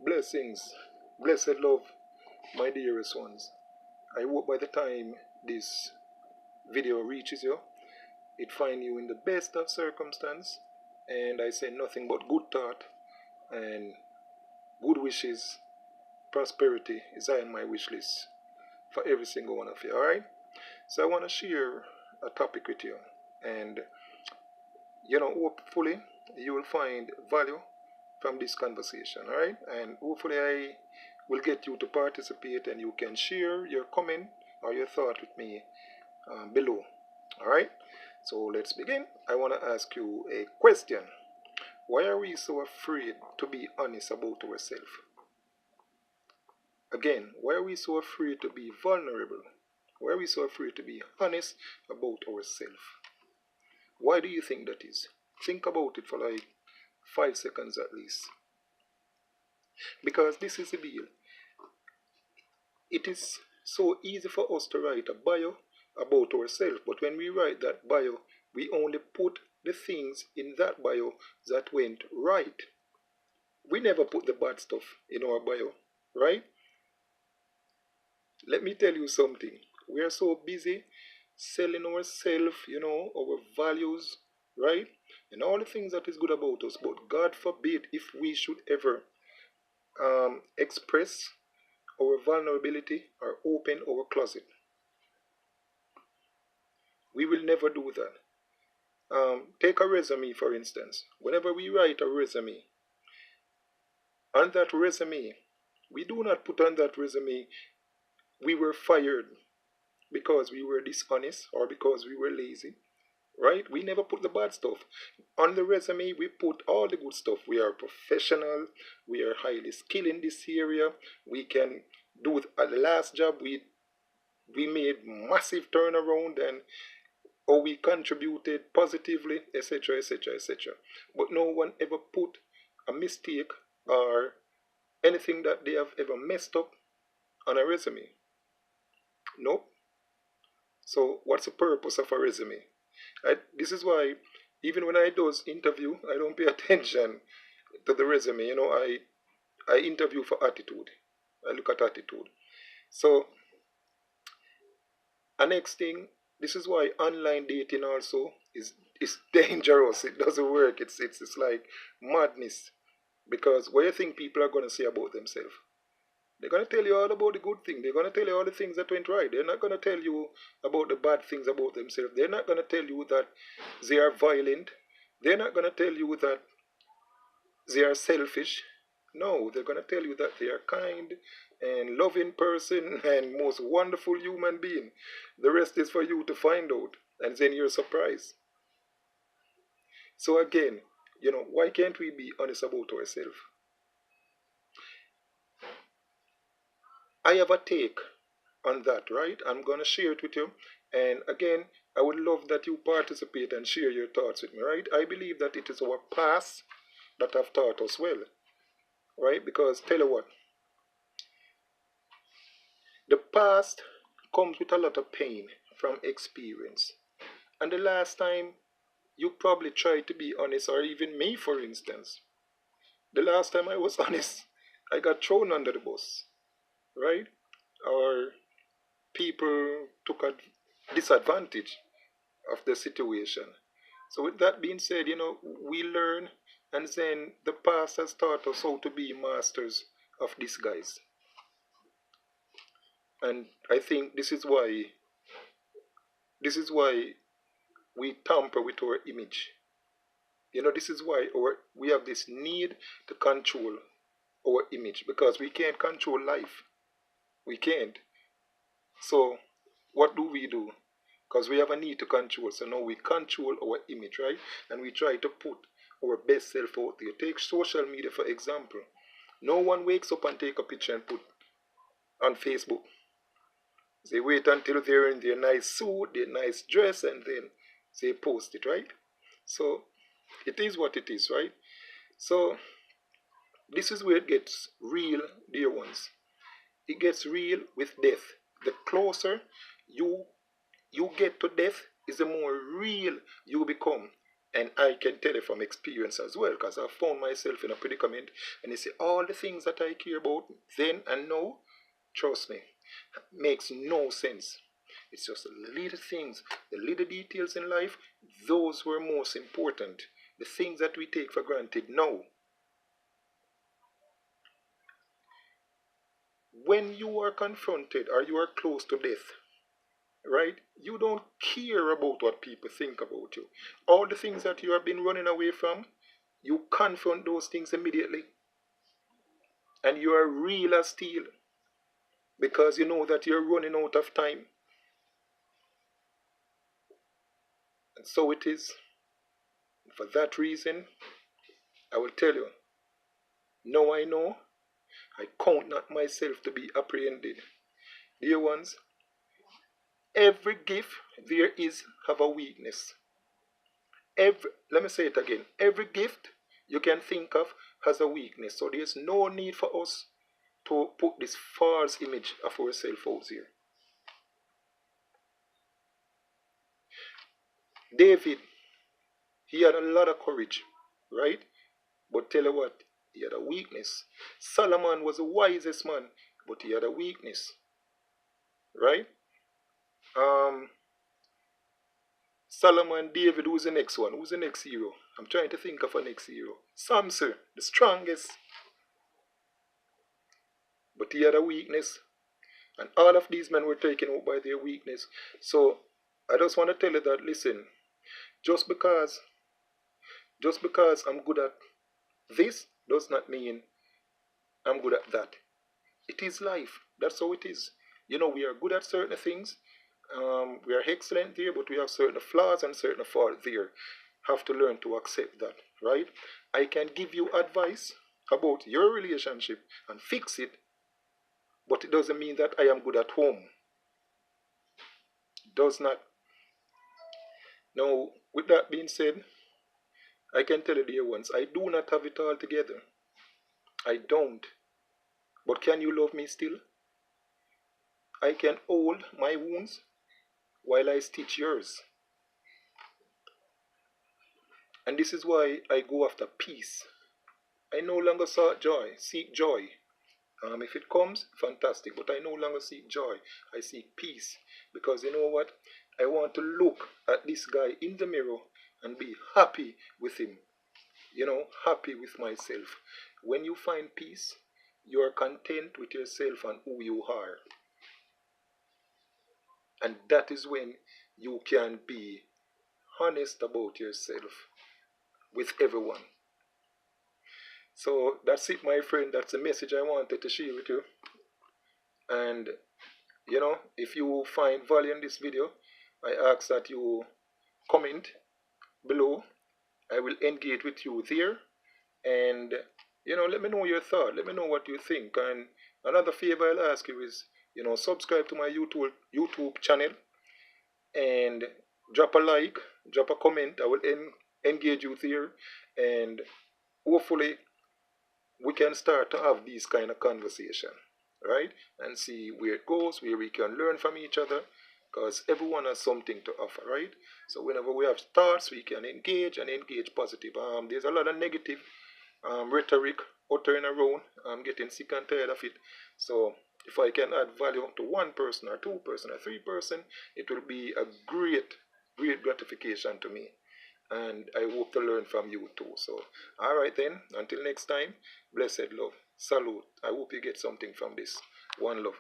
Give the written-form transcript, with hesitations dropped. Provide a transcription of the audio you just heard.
Blessings, blessed love, my dearest ones. I hope by the time this video reaches you, it find you in the best of circumstance, and I say nothing but good thought and good wishes. Prosperity is on my wish list for every single one of you. All right. So I want to share a topic with you, and hopefully you will find value from this conversation. All right, and hopefully I will get you to participate, and you can share your comment or your thought with me below. All right, so let's begin. I want to ask you a question. Why are we so afraid to be honest about ourselves? Again, why are we so afraid to be vulnerable? Why are we so afraid to be honest about ourselves? Why do you think that is? Think about it for like 5 seconds at least. Because this is the deal. It is so easy for us to write a bio about ourselves, but when we write that bio, we only put the things in that bio that went right. We never put the bad stuff in our bio, right? Let me tell you something. We are so busy selling ourselves, our values, right? And all the things that is good about us. But God forbid if we should ever express our vulnerability or open our closet. We will never do that. Take a resume, for instance. Whenever we write a resume, on that resume, we do not put on that resume, we were fired because we were dishonest or because we were lazy, right? We never put the bad stuff. On the resume, we put all the good stuff. We are professional, we are highly skilled in this area, we can do it at the last job, we made massive turnaround, and or we contributed positively, etc., etc., etc. But no one ever put a mistake or anything that they have ever messed up on a resume. Nope. So what's the purpose of a resume? This is why even when I do interview, I don't pay attention to the resume. I interview for attitude. I look at attitude. So the next thing, this is why online dating also is dangerous. It doesn't work. It's like madness. Because what do you think people are gonna say about themselves? They're gonna tell you all about the good thing. They're gonna tell you all the things that went right. They're not gonna tell you about the bad things about themselves. They're not gonna tell you that they are violent. They're not gonna tell you that they are selfish. No, they're gonna tell you that they are kind and loving person and most wonderful human being. The rest is for you to find out, and then you're surprised. So again, why can't we be honest about ourselves? I have a take on that, right? I'm gonna share it with you. And again, I would love that you participate and share your thoughts with me, right? I believe that it is our past that have taught us well, right? Because tell you what, the past comes with a lot of pain from experience. And the last time you probably tried to be honest, or even me, for instance, the last time I was honest, I got thrown under the bus, right? Or people took a disadvantage of the situation. So with that being said, we learn, and then the past has taught us how to be masters of disguise. And I think this is why we tamper with our image. This is why we have this need to control our image, because we can't control life. We can't. So what do? Because we have a need to control. So now we control our image, right? And we try to put our best self out there. Take social media for example. No one wakes up and take a picture and put on Facebook. They wait until they're in their nice suit, their nice dress, and then they post it, right? So it is what it is, right? So this is where it gets real, dear ones. It gets real with death. The closer you get to death is the more real you become. And I can tell you from experience as well, because I found myself in a predicament, and you see all the things that I care about then and now, trust me, makes no sense. It's just the little things, the little details in life, those were most important. The things that we take for granted now. When you are confronted or you are close to death, right? You don't care about what people think about you. All the things that you have been running away from, you confront those things immediately. And you are real as steel because you know that you're running out of time. And so it is. For that reason, I will tell you, now I know, I count not myself to be apprehended. Dear ones, every gift there is have a weakness. Let me say it again. Every gift you can think of has a weakness. So there's no need for us to put this false image of ourselves out here. David, he had a lot of courage, right? But tell you what, he had a weakness. Solomon was the wisest man, but he had a weakness, right? Um, Solomon, David, who's the next one? Who's the next hero? I'm trying to think of a next hero. Samson, the strongest, but he had a weakness. And all of these men were taken out by their weakness. So I just want to tell you that, listen, just because I'm good at this does not mean I'm good at that. It is life. That's how it is. You know, we are good at certain things. We are excellent there, but we have certain flaws and certain faults there. Have to learn to accept that, right? I can give you advice about your relationship and fix it, but it doesn't mean that I am good at home. It does not. Now, with that being said, I can tell you, dear ones, I do not have it all together. I don't. But can you love me still? I can hold my wounds while I stitch yours. And this is why I go after peace. I no longer seek joy. If it comes, fantastic. But I no longer seek joy. I seek peace. Because you know what? I want to look at this guy in the mirror and be happy with him. You know, happy with myself. When you find peace, you are content with yourself and who you are. And that is when you can be honest about yourself with everyone. So that's it, my friend. That's the message I wanted to share with you. And you know, if you find value in this video, I ask that you comment below. I will engage with you there. And you know, let me know your thought. Let me know what you think. And another favor I'll ask you is, you know, subscribe to my YouTube channel and drop a like, drop a comment. I will engage you there, and hopefully we can start to have these kind of conversation, right? And see where it goes, where we can learn from each other, because everyone has something to offer, right? So whenever we have thoughts, we can engage and engage positive. There's a lot of negative rhetoric uttering around. I'm getting sick and tired of it. So if I can add value to one person or two person or three person, it will be a great, great gratification to me. And I hope to learn from you too. So, all right then. Until next time, blessed love. Salute. I hope you get something from this. One love.